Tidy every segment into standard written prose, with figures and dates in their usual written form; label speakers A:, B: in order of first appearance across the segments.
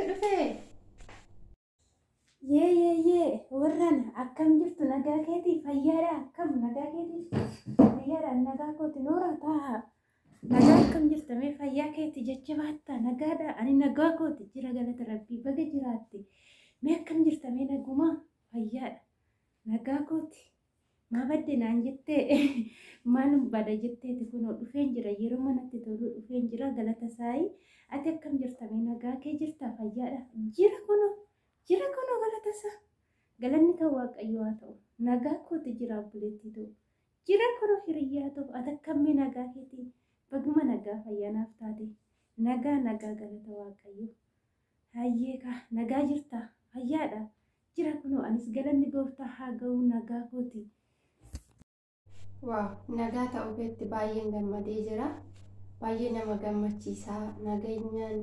A: dhufe. Yee warran akkam jirtu nagaa keetii fayyaadha akkam nagaa keetii fayyaadha nagaa kooti noora ta'a nagaa akkam jirtamee fayyaa keetii jecha baatta nagaadha ani nagaa kooti jira galata rabbii baga jiraatti mee akkam jirtamee naguma fayyaadha nagaa kooti maa badde naan jettee maalum bada jetteeti kunoo dhufeen jira yeroo manatti toluu dhufeen jira galata saayii ati akkam jirtamee nagaa kee jirta fayyaadha jira kunoo galata isaa galanni kan waaqayyoo haa ta'u nagaa kooti jira buleetti ta'u jira kunoo hiriyyaa ta'u ati akkamii nagaa keetii baguma nagaa fayyaanaaf taate nagaa galata waaqayyoo hayyeeka nagaa jirta fayyaadha jira kunoo anis galanni gooftaa haa ga'u nagaa kooti.
B: Waaw nagaa ta'uu keetti baay'een gammadee jira baay'ee nama gammachiisaa nageenyaan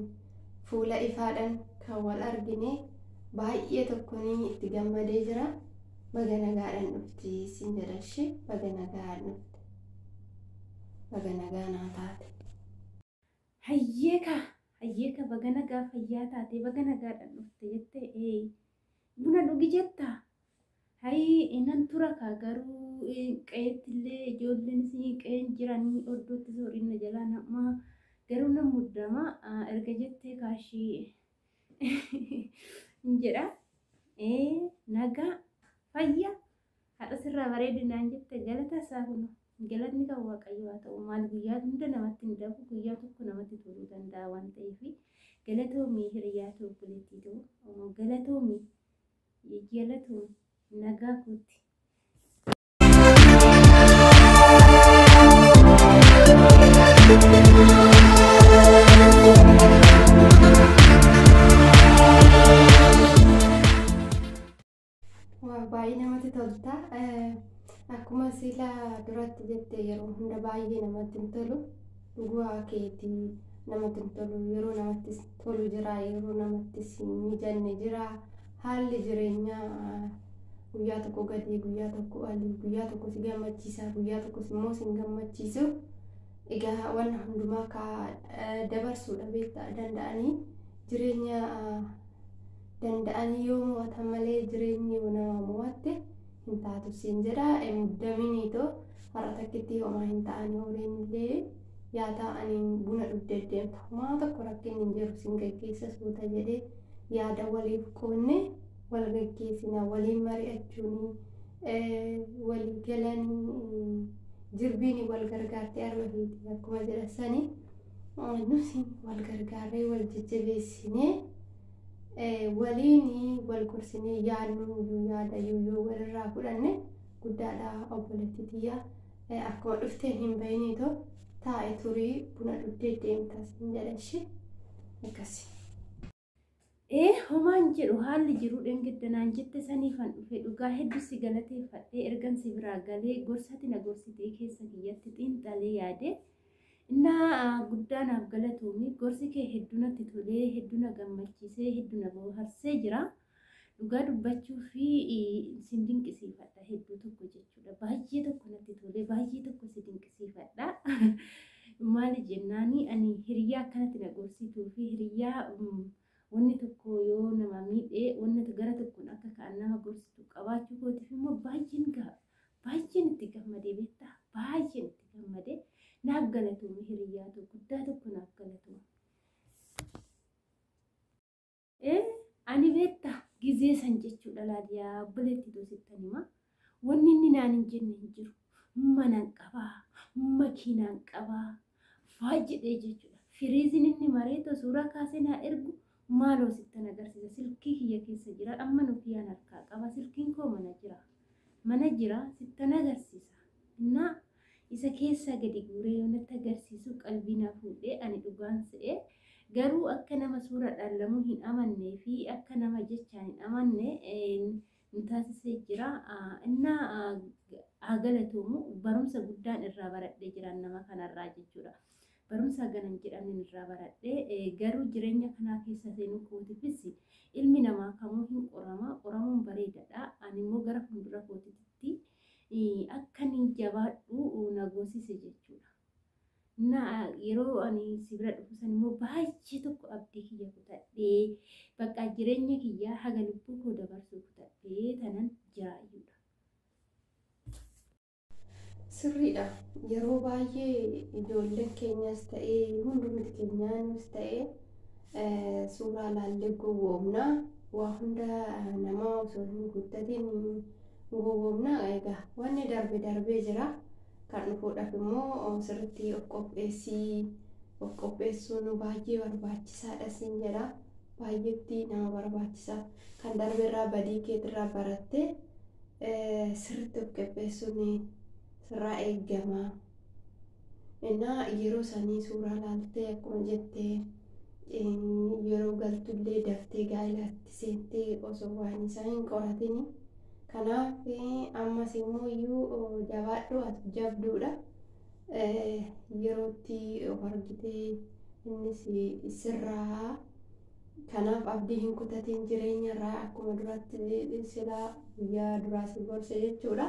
B: fuula ifaadhaan kan wal argine baay'ee tokkoon itti gammadee jira baga nagaadhaan dhufti sin jedhashi baga nagaan dhufte baga nagaa naa taate.
A: Hayyeeka baga nagaa fayyaa taate baga nagaadhaan dhufte jettee buna dhugi jetta hayi inan tura ka garuu qeetillee ijoolleen isin qeen jiranii oddootti soorinna jalaa nama garuu nan muddama erga jettee kaashii jedha nagaa fayyaa haadha sirraa bareedinaan jette galata isaa kun galatni kan waaqayyoo haa ta'u maal guyyaa hunda namatti hin darbu guyyaa tokko namatti toluu danda'a waan ta'eef galatoomii hiriyaa ta'u buleetti ta'u galatoomii nagaa kooti.
B: Baay'ee namatti tolta akkuma sila duratti jette yeroo hunda baay'ee namatti hin tolu dhugaa keetii namatti hin tolu yeroo namatti tolu jira yeroo namatti mijanne jira haalli jireenyaa guyyaa tokko gadi guyyaa tokko ali guyyaa tokko si gammachiisa guyyaa tokko immoo si gammachiisu egaa waan hundumaa ka dabarsuudha beektaa danda'anii jireenya danda'anii yoo mo'atan malee jireenyi nama mo'atte hin taatu siin jedha muddaminiitoo har'a takkitti homaa hin ta'anii horiin illee yaa ta'anii buna dhugdee deemta homaa tokko rakkin hin jiru siin gaggeessa suuta jedhee yaada waliif qoonne wal gaggeessina waliin mari'achuun walii galanii jirbiin wal gargaartee arga feeti akkuma jedhasanii nuti wal gargaarree wal jajjabeessinee waliin wal gorsinee yaada yoo walirraa fudhanne guddaadha obboleettii tiyyaa akkuma dhufteen hin bahinitoo taa'e turii buna dhugdee deemtas hin jedhashi akkasi.
A: Homaan jedhu haalli jiru dhengeddanaan jette saniifan dhufe dhugaa hedduu si galateeffadhee ergan si biraa galee gorsati na gorsitee keessa kiyyatti xiinxalee yaade innaa guddaanaaf galatoomii gorsi kee hedduu natti tolee hedduu na gammachiisee hedduu na bohaarsee jira dhugaa dubbachuu fi sin dinqisiifadha hedduu tokko jechuudha baay'ee tokko natti tolee baay'ee tokko si dinqisiifadha maali jennaani ani hiriyaa akkanatti na gorsituu fi hiriyaa wanni tokko yoo nama miidhee wanni gara tokkoon akka kaan nama gorsitu qabaachuu kootiif immoo baay'een itti gammadee beektaa baay'een itti gammadee naaf galatoomii hiriyaa tokko guddaa tokko naaf galatoomii. Ani beektaa gizee san jechuudha laadiyaa obboleetti toosittan himaa wanni inni naan hin jenne hin jiru manaan qabaa makiinaan qabaa faa jedhee jechuudha firiiziin inni mareeto suuraa kaasee naa ergu. Maaloo sittan agarsiisa silkii kiyya keessa jira amma nufiyaan harkaa qaba silkiin koo mana jira sittan agarsiisa innaa isa keessa gadi guuree yoo natti agarsiisu qalbii na fuudhee ani dhugaan se'ee garuu akka nama suura dhaalamuu hin amannee fi akka nama jechaan hin amanne nu taasisee jira innaa galatoomu barumsa guddaan irraa baradhee jiran nama kanarraa jechuudha. Barumsa ganan jedhamin irraa baradhee garuu jireenya kanaa keessa seenuu kootiifis ilmi namaa kamuu hin qoramuun bareedaadha ani immoo gara fuuldura kootiitti akka ni jabaadhu na goosise jechuudha. Na yeroo ani si bira dhufu san immoo baay'ee tokko abdii kiyya kutadhee Bakka jireenya kiyyaa haga lubbuu koo dabarsuuf ta'ee tanan jiraayyuudha.
B: Sirriidha. Yeroo baay'ee ijoolleen keenyas ta'ee hundumti keenyaanis ta'ee suuraa ilaallee gowwoomna. Waa hunda nama osoo hin guddatiin gowwoomna. Egaa wanni darbee jira. Kan dhufuudhaaf immoo sirriitti of qopheessuun baay'ee barbaachisaadha siin jedha. Baay'eetti nama barbaachisa. Kan darbeerraa badii keetirraa barattee sirriitti of qopheessuun sirraa eegama. Innaa yeroo sanii suuraa ilaaltee akkuma jettee yeroo galtullee daftee gaa'elaatti seentee osoo waan isaa hin qoratin. Kanaaf ammas immoo iyyuu jabaadhu ati jabduudha. Yerootti of argitee innis sirraa. Kanaaf abdii hin kutatiin jireenyarraa akkuma duratti silaa guyyaa duraa si gorse jechuudha.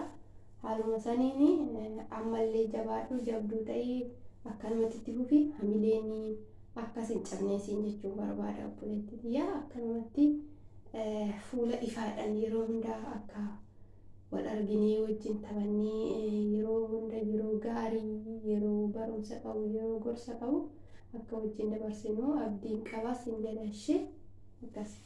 B: Haaluma saniin ammallee jabaadhu jabduu ta'ee akkanumatti itti fufi hamileen akkas hin cabneesiin jechuun barbaada obboleettii xiyyaa. Akkanumatti fuula ifaadhaan yeroo hundaa akka wal arginee wajjin taphannee yeroo hunda yeroo gaarii yeroo barumsa qabu yeroo gorsa qabu akka wajjin dabarsinu abdiin qabaa siin jedha ishee akkas.